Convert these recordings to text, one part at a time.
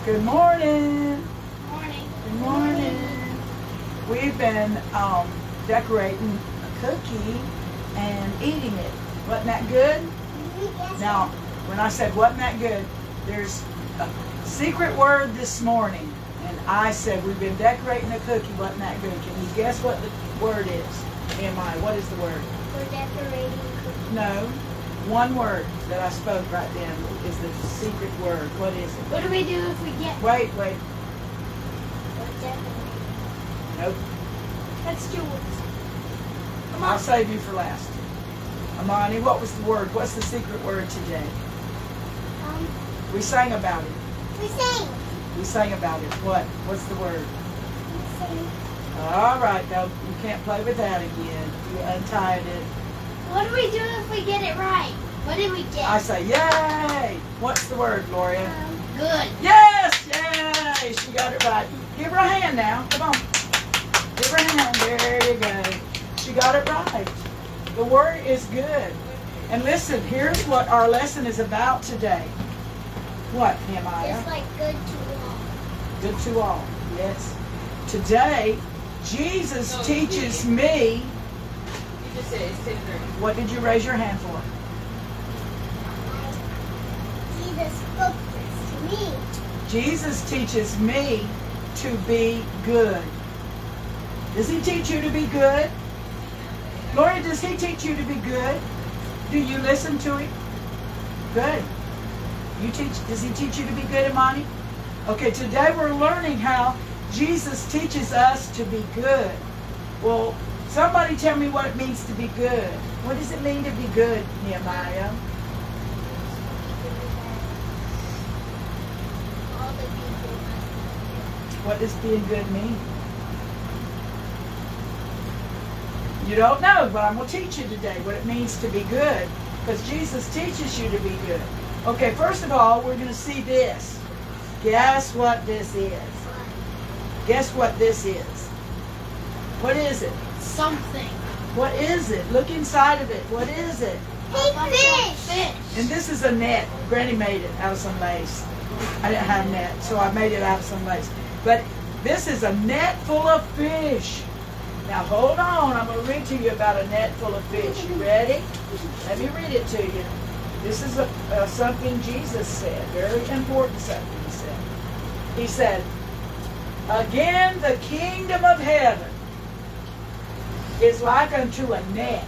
Good morning. Morning. Good morning. We've been decorating a cookie and eating it. Wasn't that good? Yes. Now, when I said wasn't that good, there's a secret word this morning. And I said we've been decorating a cookie. Wasn't that good? Can you guess what the word is? Nehemiah, what is the word? We're decorating a cookie. No. One word that I spoke right then is the secret word. What is it? What do we do if we get? Wait. We're decorating. Nope. That's yours. Come I'll on. save you for last. Amani, what was the word? What's the secret word today? We sang about it. We sing. We sang about it. What? What's the word? We sing. All right. No, you can't play with that again. You untied it. What do we do if we get it right? What did we get? I say, yay! What's the word, Lorea? Good. Yes! Yay! She got it right. Give her a hand now. Come on. Give her a hand. There you go. She got it right. The word is good. And listen, here's what our lesson is about today. What, Nehemiah? Just like good to all. Good to all. Yes. Today, Jesus teaches me. You just said it's 10:30. What did you raise your hand for? Jesus spoke this to me. Jesus teaches me to be good. Does he teach you to be good? Lorea, does he teach you to be good? Do you listen to him? Good. Does he teach you to be good, Amani? Okay, today we're learning how Jesus teaches us to be good. Well, somebody tell me what it means to be good. What does it mean to be good, Nehemiah? All the people. What does being good mean? You don't know, but I'm going to teach you today what it means to be good, because Jesus teaches you to be good. Okay, first of all, we're going to see this. Guess what this is? Guess what this is? What is it? Something. What is it? Look inside of it. What is it? Hey, fish. And this is a net. Granny made it out of some lace. I didn't have a net, so I made it out of some lace. But this is a net full of fish. Now hold on, I'm going to read to you about a net full of fish. You ready? Let me read it to you. This is something Jesus said, very important something he said. He said, again, the kingdom of heaven is like unto a net.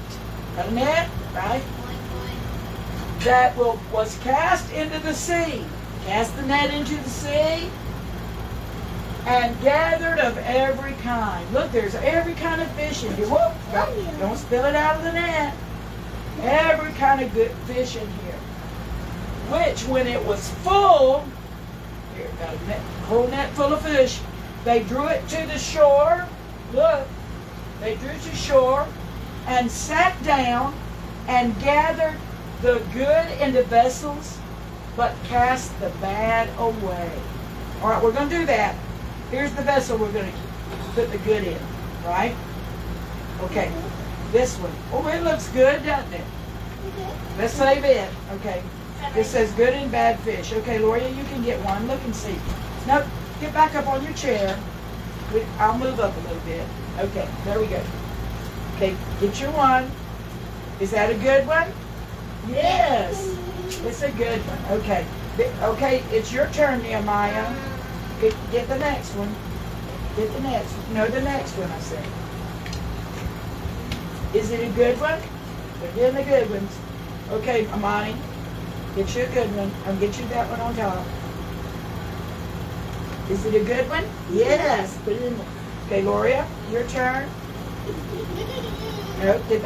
A net, right? That was cast into the sea. Cast the net into the sea and gathered of every kind. Look, there's every kind of fish in here. Whoop! Don't spill it out of the net. Every kind of good fish in here. Which, when it was full, here, got a whole net full of fish, they drew it to the shore. Look, they drew it to shore and sat down and gathered the good into vessels, but cast the bad away. All right, we're going to do that. Here's the vessel we're going to put the good in, right? Okay, this one. Oh, it looks good, doesn't it? Let's save it. Okay, this says good and bad fish. Okay, Lorea, you can get one. Look and see. No, get back up on your chair. I'll move up a little bit. Okay, there we go. Okay, get your one. Is that a good one? Yes, it's a good one. Okay, okay, it's your turn, Nehemiah. Get the next one. Get the next one. No, the next one, I said. Is it a good one? We're getting the good ones. Okay, Amani, get you a good one. I'll get you that one on top. Is it a good one? Yes. Put it in there. Okay, Lorea, your turn. No, get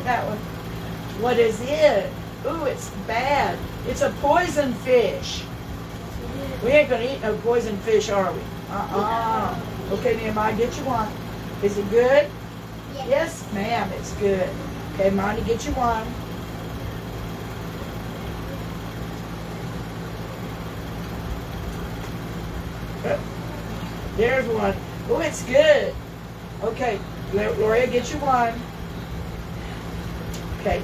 that one. What is it? Ooh, it's bad. It's a poison fish. We ain't going to eat no poison fish, are we? Okay, Nehemiah, get you one. Is it good? Yes, ma'am, it's good. Okay, Monty, get you one. There's one. Oh, it's good. Okay, Lorea, get you one. Okay,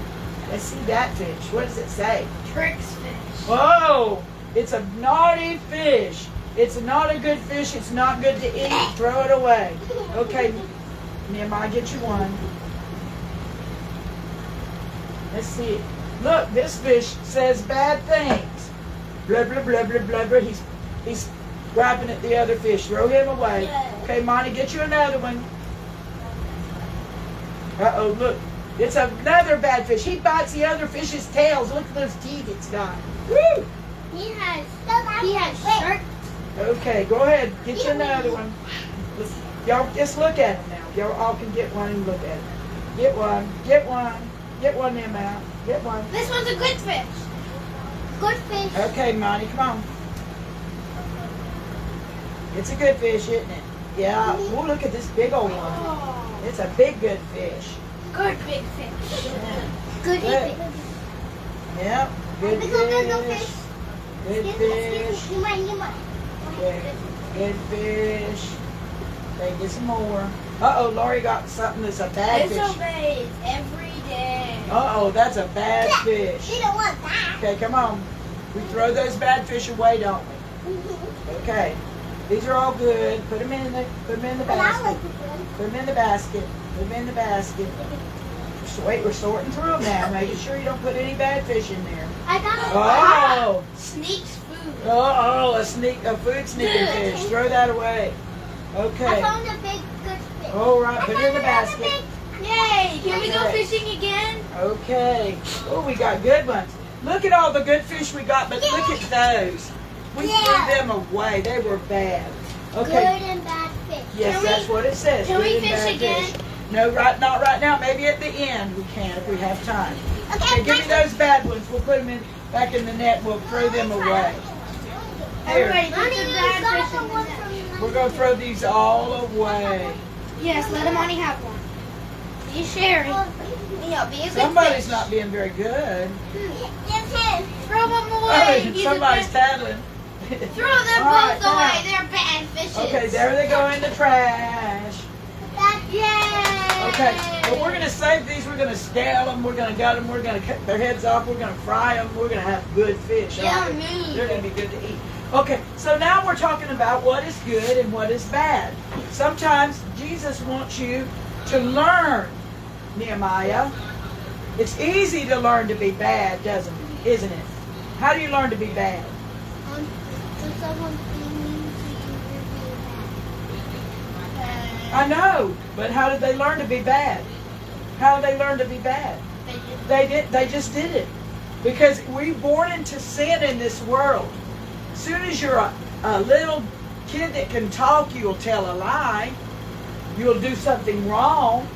let's see that fish. What does it say? Tricks fish. Whoa! It's a naughty fish. It's not a good fish. It's not good to eat. Throw it away. Okay, Nehemiah, get you one. Let's see. Look, this fish says bad things. Blah, blah, blah, blah, blah, blah. He's grabbing at the other fish. Throw him away. Okay, Monty, get you another one. Uh-oh, look. It's another bad fish. He bites the other fish's tails. Look at those teeth it's got. Woo! He has sharp. Okay, go ahead. Get you another one. Y'all just look at him now. Y'all all can get one and look at him. Get one. Get one. Get one, Nehemiah. Get one. This one's a good fish. Good fish. Okay, Monty, come on. It's a good fish, isn't it? Yeah. Oh, look at this big old one. Oh, It's a big, good fish. good big fish. Yeah. Good Good. fish. Yep. Good fish. Good fish. You might. Good fish. Okay, get some more. Uh-oh, Lorea got something that's a bad fish. Disobeys every day. Uh-oh, that's a bad fish. She don't want that. Okay, come on. We throw those bad fish away, don't we? Okay. These are all good. Put them in the basket. Put them in the basket. Put them in the basket. Wait, we're sorting through them now, making sure you don't put any bad fish in there. I got a Oh! sneaks food. Oh, a food sneaking fish. Throw that away. I Okay. found a big good fish. All right, put it in the basket. Yay! Can we go Okay. fishing again? Okay. Oh, we got good ones. Look at all the good fish we got, but look at those. We threw them away. They were bad. Okay. Good and bad fish. Yes, that's what it says. Can we Good and fish bad again? fish. No, not right now. Maybe at the end we can if we have time. Okay, Give me those bad ones. We'll put them back in the net and we'll throw them away. Here. Everybody put the bad fish in the net. We're going to throw these all away. Yes, let Amani have one. Be sharing. Yeah, be a good Somebody's fish. not being very good. It's him. Throw them away. He's a Somebody's bad- tattling. Throw them All right, both now. away. They're bad fishes. Okay, there they go in the trash. Yay! Okay, but we're going to save these. We're going to scale them. We're going to gut them. We're going to cut their heads off. We're going to fry them. We're going to have good fish. aren't we? Yummy. They're going to be good to eat. Okay, so now we're talking about what is good and what is bad. Sometimes Jesus wants you to learn, Nehemiah. It's easy to learn to be bad, isn't it? How do you learn to be bad? So someone means I know, but how did they learn to be bad? How did they learn to be bad? They just did it. Because we're born into sin in this world. As soon as you're a little kid that can talk, you'll tell a lie. You'll do something wrong.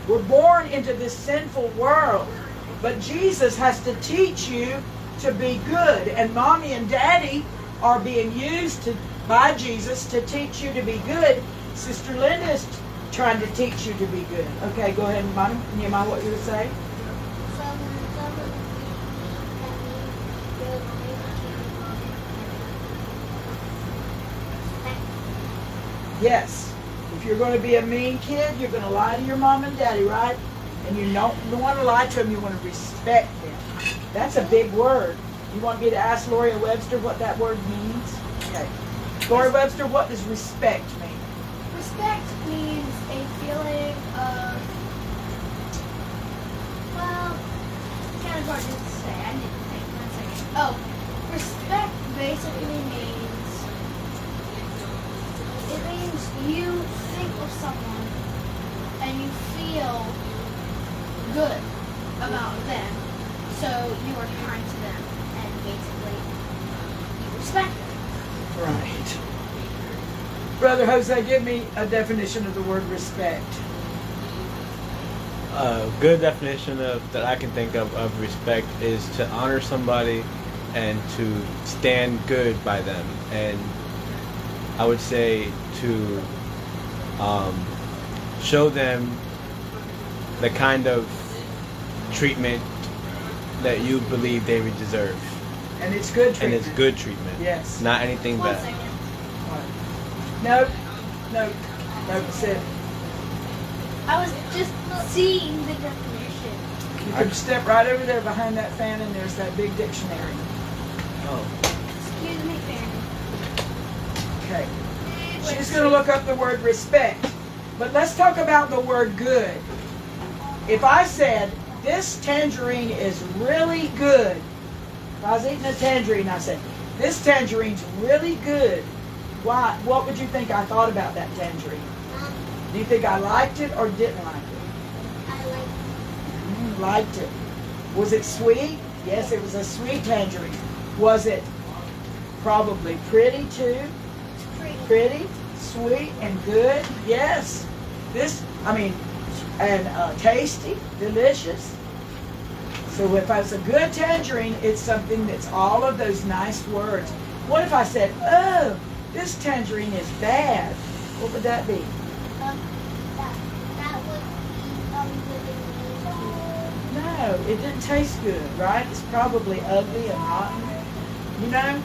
We're born into this sinful world. But Jesus has to teach you to be good. And Mommy and Daddy are being used by Jesus to teach you to be good. Sister Linda is trying to teach you to be good. Okay, go ahead, Nehemiah, what you would say? Yes. If you're going to be a mean kid, you're going to lie to your mom and daddy, right? And you don't want to lie to them, you want to respect them. That's a big word. You want me to ask Lorea Webster what that word means? Okay. Lorea Webster, what does respect mean? Respect means a feeling of, well, it's kind of hard to say. I need to think 1 second. Oh, respect basically means, it means you think of someone and you feel good about them, so you are kind to them and basically you respect them. Right. Brother Jose, give me a definition of the word respect. A good definition that I can think of respect is to honor somebody and to stand good by them. And I would say to show them the kind of treatment that you believe they would deserve. And it's good treatment. And it's good treatment. Yes. Not anything 1 bad. second. No, Sid. I was just seeing the definition. You can step right over there behind that fan and there's that big dictionary. Oh. Excuse me, Fanny. just going to look up the word respect. But let's talk about the word good. If I said, this tangerine is really good. If I was eating a tangerine, I said, this tangerine's really good. Why? What would you think I thought about that tangerine? Do you think I liked it or didn't like it? I like Liked it. Was it sweet? Yes, it was a sweet tangerine. Was it probably pretty too? Pretty, sweet, and good? Yes. And tasty, delicious. So if it's a good tangerine, it's something that's all of those nice words. What if I said, oh, this tangerine is bad? What would that be? that would be No, it didn't taste good, right? It's probably ugly and rotten, you know?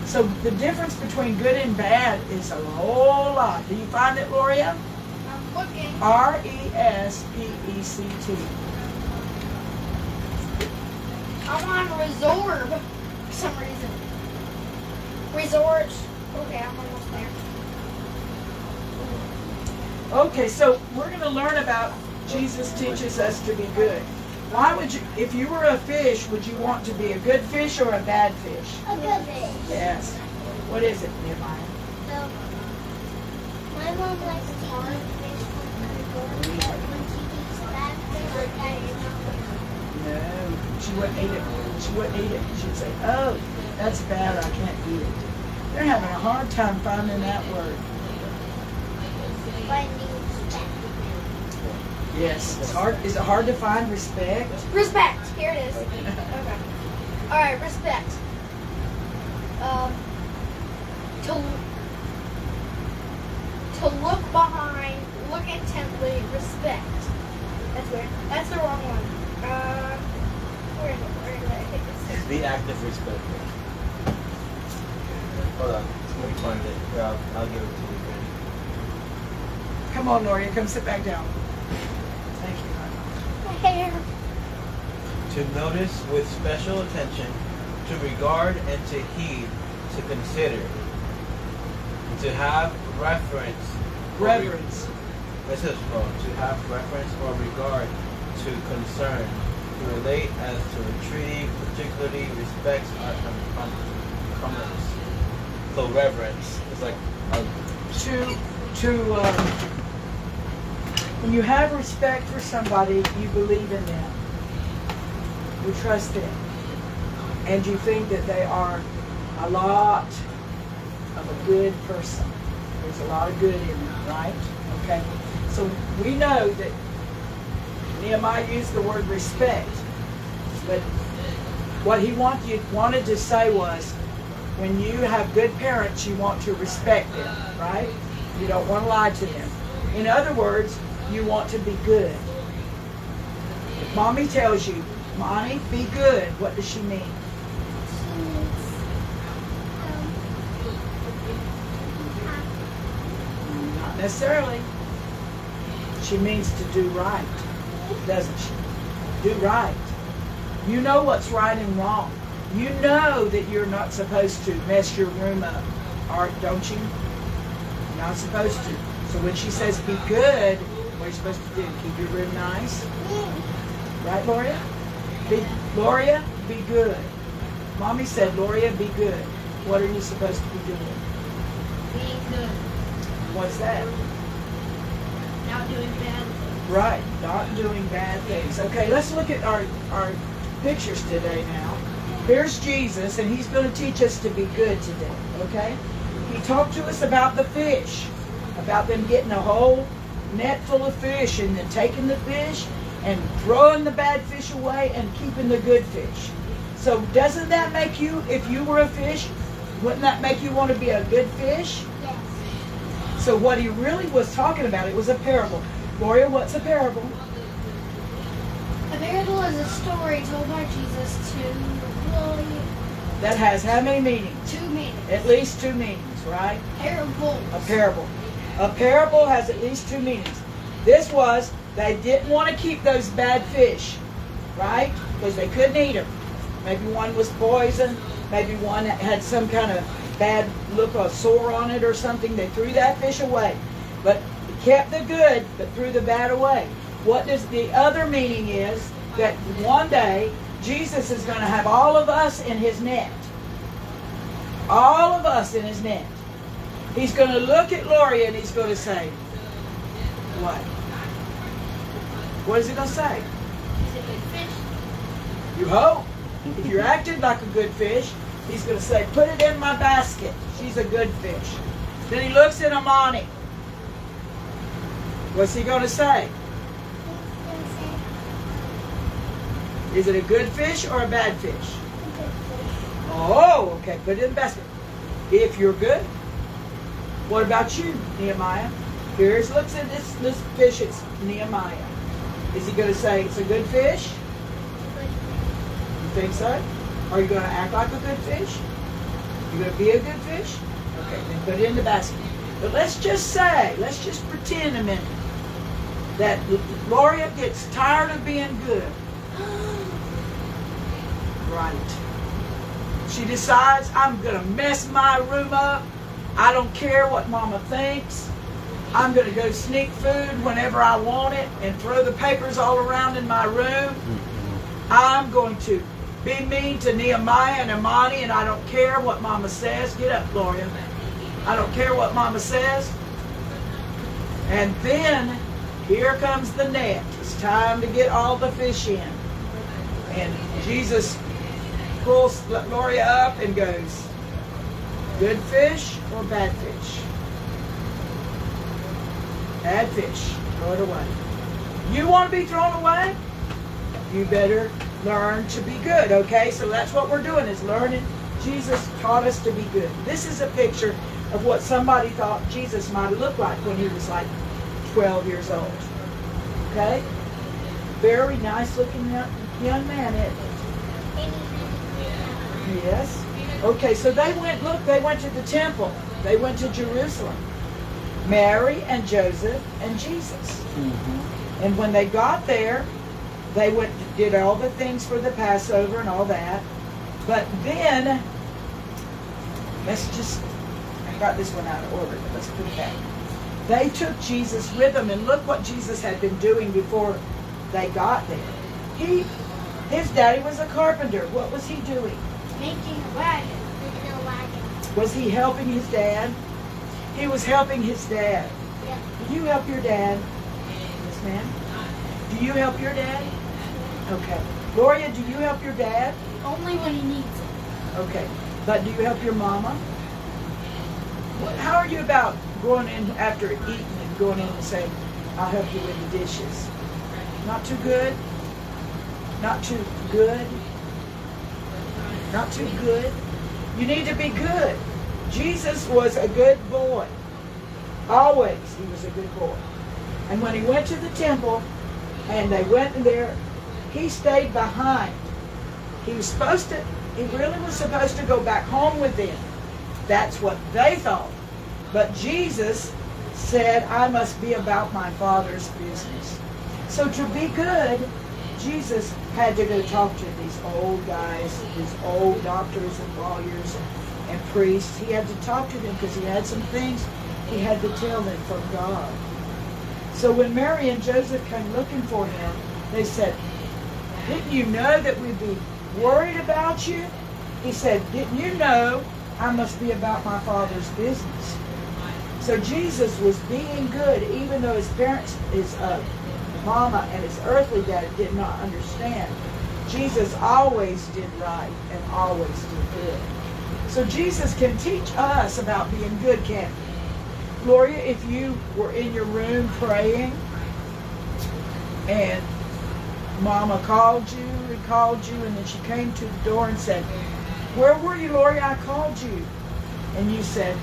So the difference between good and bad is a whole lot. Do you find it, Lorea? I'm looking. R-E-S-P-E-C-T. I'm on Resorb for some reason. Resort. Okay, I'm almost there. Okay, so we're going to learn about Jesus teaches us to be good. Why would you, if you were a fish, would you want to be a good fish or a bad fish? A good fish. Yes. What is it, Nehemiah? So, my mom likes to eat fish when she eats bad fish, that is not good. No, she wouldn't eat it. She wouldn't eat it. She'd say, oh, that's bad, I can't eat it. They're having a hard time finding that word. Finding respect. Yes. It's hard. Is it hard to find respect? Respect. Here it is. Okay. All right. Respect. To look behind, look intently, respect. That's weird. That's the wrong one. Where is it? I think it's The act of respect. Hold on. Let me find it. Yeah, I'll give it to you. Come on, Lorea. Come sit back down. Thank you, honey. my hair. To notice with special attention, to regard and to heed, to consider, and to have reference. Reverence. This is wrong. To have reference or regard to concern, to relate as to entreaty, particularly respects our comments. So reverence is like When you have respect for somebody, you believe in them. You trust them. And you think that they are a lot of a good person. There's a lot of good in them, right? Okay. So we know that Nehemiah used the word respect. But what he wanted to say was, when you have good parents, you want to respect them, right? You don't want to lie to them. In other words, you want to be good. If mommy tells you, Amani, be good, what does she mean? Not necessarily. She means to do right, doesn't she? Do right. You know what's right and wrong. You know that you're not supposed to mess your room up, don't you? You're not supposed to. So when she says be good, what are you supposed to do? Keep your room nice? Right, Lorea? Lorea, be good. Mommy said, Lorea, be good. What are you supposed to be doing? Being good. What's that? Not doing bad. Right, not doing bad things. Okay, let's look at our pictures today now. Here's Jesus, and he's going to teach us to be good today, okay? He talked to us about the fish, about them getting a whole net full of fish and then taking the fish and throwing the bad fish away and keeping the good fish. So doesn't that make you, if you were a fish, wouldn't that make you want to be a good fish? Yes. So what he really was talking about, it was a parable. Lorea, what's a parable? A parable is a story told by Jesus to really That has how many meanings? 2 meanings. At least 2 meanings, right? Parables. A parable. A parable has at least 2 meanings. This was, they didn't want to keep those bad fish, right? Because they couldn't eat them. Maybe one was poison. Maybe one had some kind of bad look, a sore on it or something. They threw that fish away. But kept the good, but threw the bad away. What does the other meaning is that one day Jesus is going to have all of us in his net. All of us in his net. He's going to look at Lorea and he's going to say, what? What is he going to say? He's a good fish. You hope. If you're acting like a good fish, he's going to say, put it in my basket. She's a good fish. Then he looks at Amani. What's he going to say? Is it a good fish or a bad fish? Oh, okay. Put it in the basket. If you're good. What about you, Nehemiah? Here's looks at this fish. It's Nehemiah. Is he going to say it's a good fish? You think so? Are you going to act like a good fish? You going to be a good fish? Okay, then put it in the basket. But let's just pretend a minute that Lorea gets tired of being good. Right. She decides, I'm going to mess my room up. I don't care what Mama thinks. I'm going to go sneak food whenever I want it and throw the papers all around in my room. I'm going to be mean to Nehemiah and Amani, and I don't care what Mama says. Get up, Lorea. I don't care what Mama says. And then here comes the net. It's time to get all the fish in. And Jesus pulls Lorea up and goes, good fish or bad fish? Bad fish. Throw it away. You want to be thrown away? You better learn to be good, okay? So that's what we're doing, is learning. Jesus taught us to be good. This is a picture of what somebody thought Jesus might have looked like when he was like 12 years old. Okay? Very nice looking young man, isn't it? Yes. Okay, so they went to the temple. They went to Jerusalem. Mary and Joseph and Jesus. Mm-hmm. And when they got there, they did all the things for the Passover and all that. But then, I got this one out of order, but let's put it back. They took Jesus with them, and look what Jesus had been doing before they got there. His daddy was a carpenter. What was he doing? Making a wagon. Making a wagon. Was he helping his dad? He was helping his dad. Yeah. Do you help your dad? Yes, ma'am. Do you help your dad? Okay. Lorea, do you help your dad? Only when he needs it. Okay. But do you help your mama? How are you about going in after eating and going in and saying, I'll help you with the dishes? Not too good? Not too good? Not too good? You need to be good. Jesus was a good boy. Always he was a good boy. And when he went to the temple and they went in there, he stayed behind. He really was supposed to go back home with them. That's what they thought. But Jesus said, I must be about my Father's business. So to be good, Jesus had to go talk to these old guys, these old doctors and lawyers and priests. He had to talk to them because he had some things he had to tell them from God. So when Mary and Joseph came looking for him, they said, didn't you know that we'd be worried about you? He said, didn't you know I must be about my Father's business? So Jesus was being good even though his parents, his mama and his earthly dad did not understand. Jesus always did right and always did good. So Jesus can teach us about being good, can't he? Lorea, if you were in your room praying and Mama called you and then she came to the door and said, where were you, Lorea? I called you. And you said,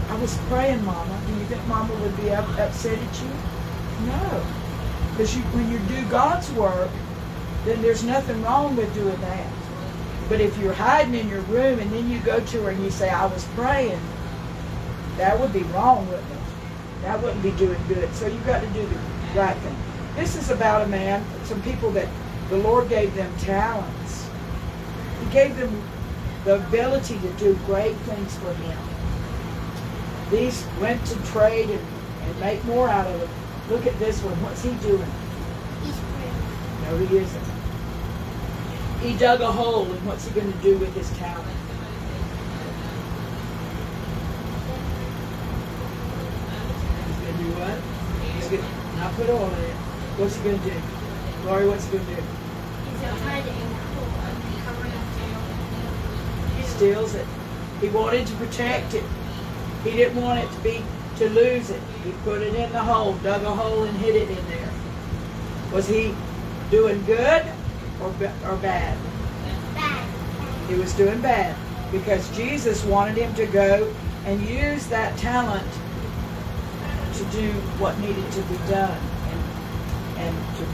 I was praying, Mama. Do you think Mama would be upset at you? No. Because when you do God's work, then there's nothing wrong with doing that. But if you're hiding in your room and then you go to her and you say, I was praying, that would be wrong, wouldn't it? That wouldn't be doing good. So you've got to do the right thing. This is about a man, some people that the Lord gave them talents. He gave them the ability to do great things for him. These went to trade and make more out of it. Look at this one. What's he doing? He's praying. No, he isn't. He dug a hole, and what's he going to do with his talent? He's going to do what? He's going to not put oil in it. What's he going to do? Lori, what's he going to do? He's going to hide it in the hole and cover it up. He steals it. He wanted to protect it. He didn't want it to lose it. He put it in the hole, dug a hole, and hid it in there. Was he doing good or bad? Bad. He was doing bad because Jesus wanted him to go and use that talent to do what needed to be done, and to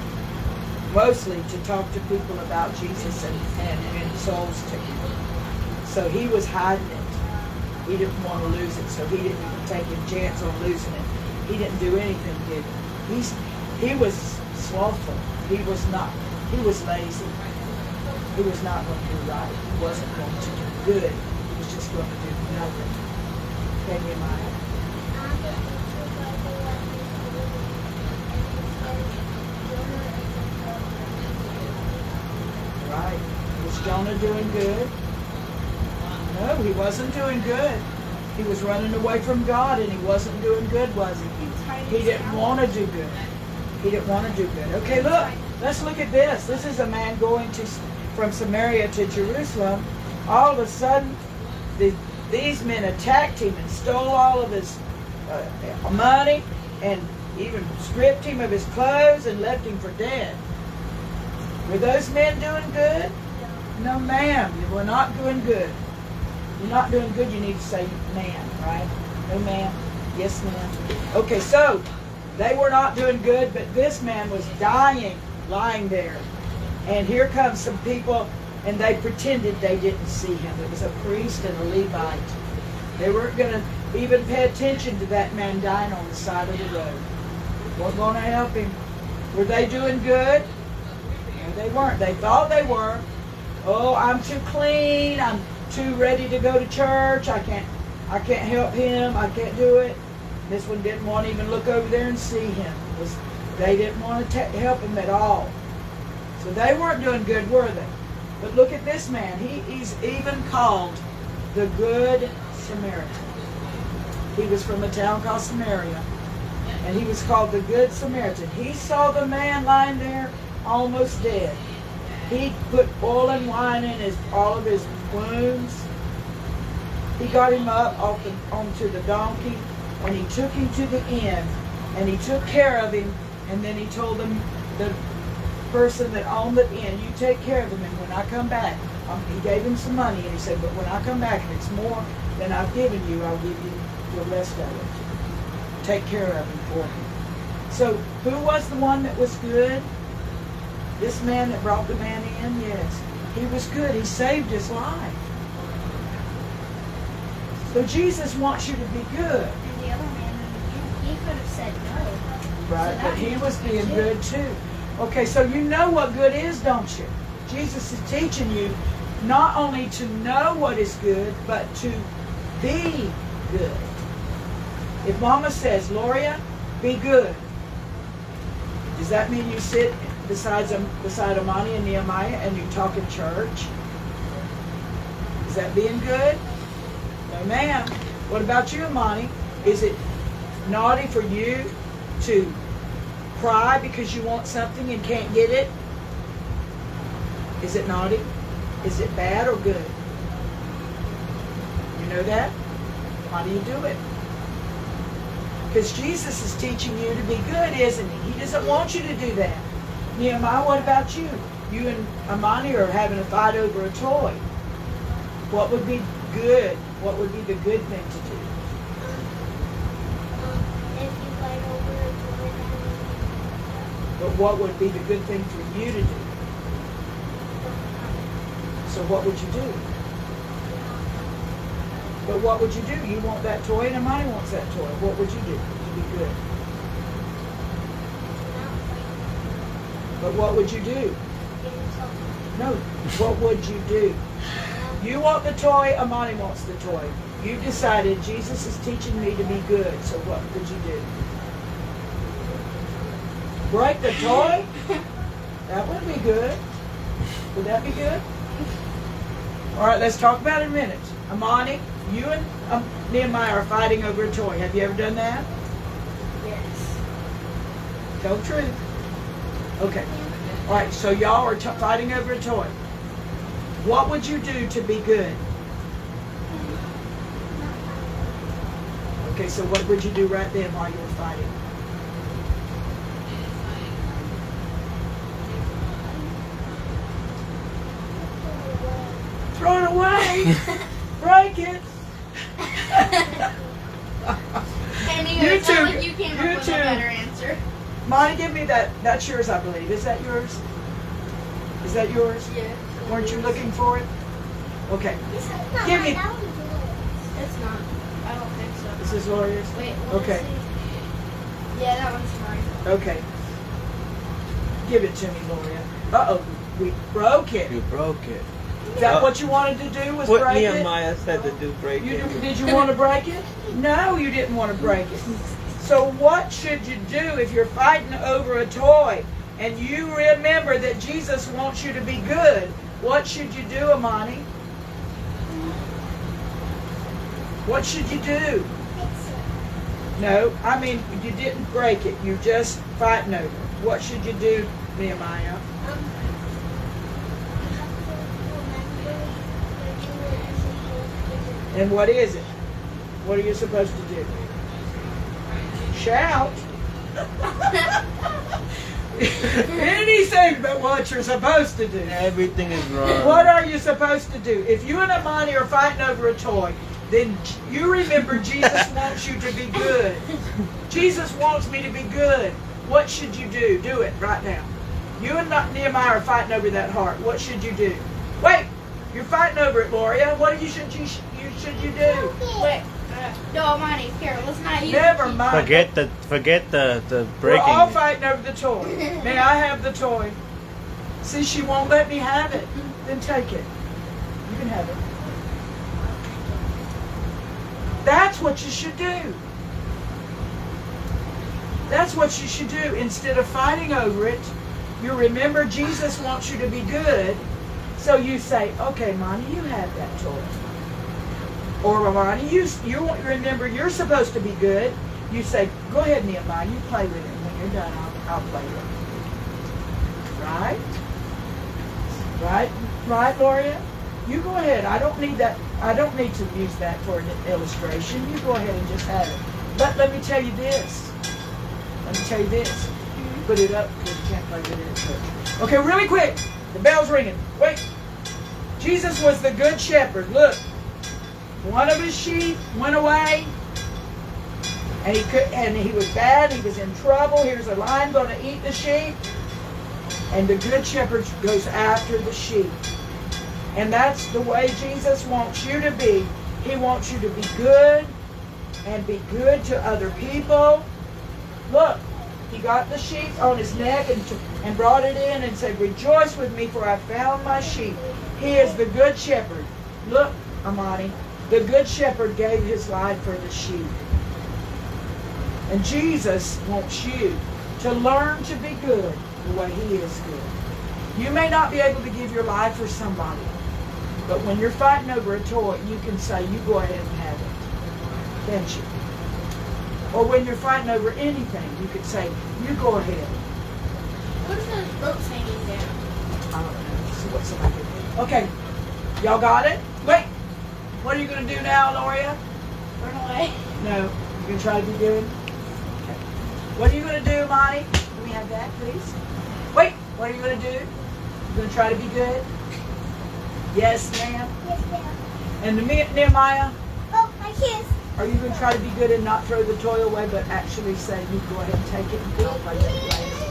mostly to talk to people about Jesus and win souls to him. So he was hiding it. He didn't want to lose it, so he didn't even take a chance on losing it. He didn't do anything, did he? He was slothful. He was lazy. He was not going to do right. He wasn't going to do good. He was just going to do nothing. Okay, Nehemiah. Right. Was Jonah doing good? No, he wasn't doing good. He was running away from God, and he wasn't doing good, was he? He didn't want to do good. He didn't want to do good. Okay, look. Let's look at this. This is a man going from Samaria to Jerusalem. All of a sudden, these men attacked him and stole all of his money and even stripped him of his clothes and left him for dead. Were those men doing good? No, ma'am. You were not doing good. You're not doing good, you need to say ma'am, right? No, ma'am. Yes, ma'am. Okay, so they were not doing good, but this man was dying, lying there. And here comes some people, and they pretended they didn't see him. It was a priest and a Levite. They weren't going to even pay attention to that man dying on the side of the road. Weren't going to help him. Were they doing good? No, they weren't. They thought they were. Oh, I'm too clean. I'm too ready to go to church. I can't help him. I can't do it. This one didn't want to even look over there and see him. They didn't want to help him at all. So they weren't doing good, were they? But look at this man. He's even called the Good Samaritan. He was from a town called Samaria, and he was called the Good Samaritan. He saw the man lying there almost dead. He put oil and wine in all of his wounds. He got him up onto the donkey, and he took him to the inn, and he took care of him, and then he told him, the person that owned the inn, you take care of him, and when I come back, he gave him some money, and he said, but when I come back, and it's more than I've given you, I'll give you the rest of it. Take care of him for me. So, who was the one that was good? This man that brought the man in? Yes. He was good. He saved his life. So Jesus wants you to be good. And the other man, he could have said no. Right, So but he was being too. good too. Okay, so you know what good is, don't you? Jesus is teaching you not only to know what is good, but to be good. If Mama says, Lorea, be good, does that mean you sit beside Amani and Nehemiah and you talk in church? Is that being good? No, ma'am. What about you, Amani? Is it naughty for you to cry because you want something and can't get it? Is it naughty? Is it bad or good? You know that? Why do you do it? Because Jesus is teaching you to be good, isn't he? He doesn't want you to do that. Nehemiah, what about you? You and Amani are having a fight over a toy. What would be good? What would be the good thing to do? If you fight over a toy, But what would be the good thing for you to do? So what would you do? But what would you do? You want that toy and Amani wants that toy. What would you do to be good? But what would you do? No. What would you do? You want the toy, Amani wants the toy. You decided Jesus is teaching me to be good, so what could you do? Break the toy? That would be good. Would that be good? All right, let's talk about it in a minute. Amani, you and Nehemiah are fighting over a toy. Have you ever done that? Yes. Tell the truth. Okay. All right, so y'all are fighting over a toy. What would you do to be good? Okay, so what would you do right then while you were fighting? Throw it away. Break it. Anyway, You it sounds two- like you came you up with two- a better answer. Monty, give me that. That's yours, I believe. Is that yours? Is that yours? Yeah. Weren't you looking for it? Okay. Give me. It's not. I don't think so. This is Lorea's? Wait, what Okay. is it? Yeah, that one's mine. Okay. Give it to me, Lorea. Uh-oh. We broke it. You broke it. Is that what you wanted to do, was What break it? Nehemiah said to do, break You, it. did you want to break it? No, you didn't want to break it. So what should you do if you're fighting over a toy and you remember that Jesus wants you to be good? What should you do, Amani? What should you do? No, I mean, you didn't break it. You're just fighting over it. What should you do, Nehemiah? And what is it? What are you supposed to do? Shout. Anything but what you're supposed to do. Everything is wrong. What are you supposed to do? If you and Amani are fighting over a toy, then you remember Jesus wants you to be good. Jesus wants me to be good. What should you do? Do it right now. You and Nehemiah are fighting over that heart. What should you do? Wait, you're fighting over it, Lorea. What should you do? Wait. No, Amani, here, listen to you. Never mind. Forget the We're breaking. all fighting over the toy. May I have the toy? See, she won't let me have it. Then take it. You can have it. That's what you should do. That's what you should do. Instead of fighting over it, you remember Jesus wants you to be good. So you say, okay, Monty, you have that toy. Or Amani, you remember you're supposed to be good. You say, go ahead, Nehemiah, you play with it. When you're done, I'll play with it. Right? Right? Right, Lorea? You go ahead. I don't need that. I don't need to use that for an illustration. You go ahead and just have it. But let me tell you this. Let me tell you this. Put it up because you can't play with it at church. Okay, really quick. The bell's ringing. Wait. Jesus was the good shepherd. Look. One of his sheep went away, and he was bad. He was in trouble. Here's a lion going to eat the sheep, and the good shepherd goes after the sheep. And that's the way Jesus wants you to be. He wants you to be good and be good to other people. Look, he got the sheep on his neck and brought it in and said, rejoice with me, for I found my sheep. He is the good shepherd. Look, Amani. The good shepherd gave his life for the sheep. And Jesus wants you to learn to be good the way he is good. You may not be able to give your life for somebody, but when you're fighting over a toy, you can say, you go ahead and have it. Can't you? Or when you're fighting over anything, you could say, you go ahead. What if those ropes hanging down? I don't know. See what somebody did. Okay. Y'all got it? Wait. What are you going to do now, Lorea? Run away. No. You're going to try to be good? Okay. What are you going to do, Monty? Can we have that, please? Wait. What are you going to do? You're going to try to be good? Yes, ma'am. Yes, ma'am. And Nehemiah, Oh, my kiss. are you going to try to be good and not throw the toy away, but actually say, you go ahead and take it and I'll play with it later?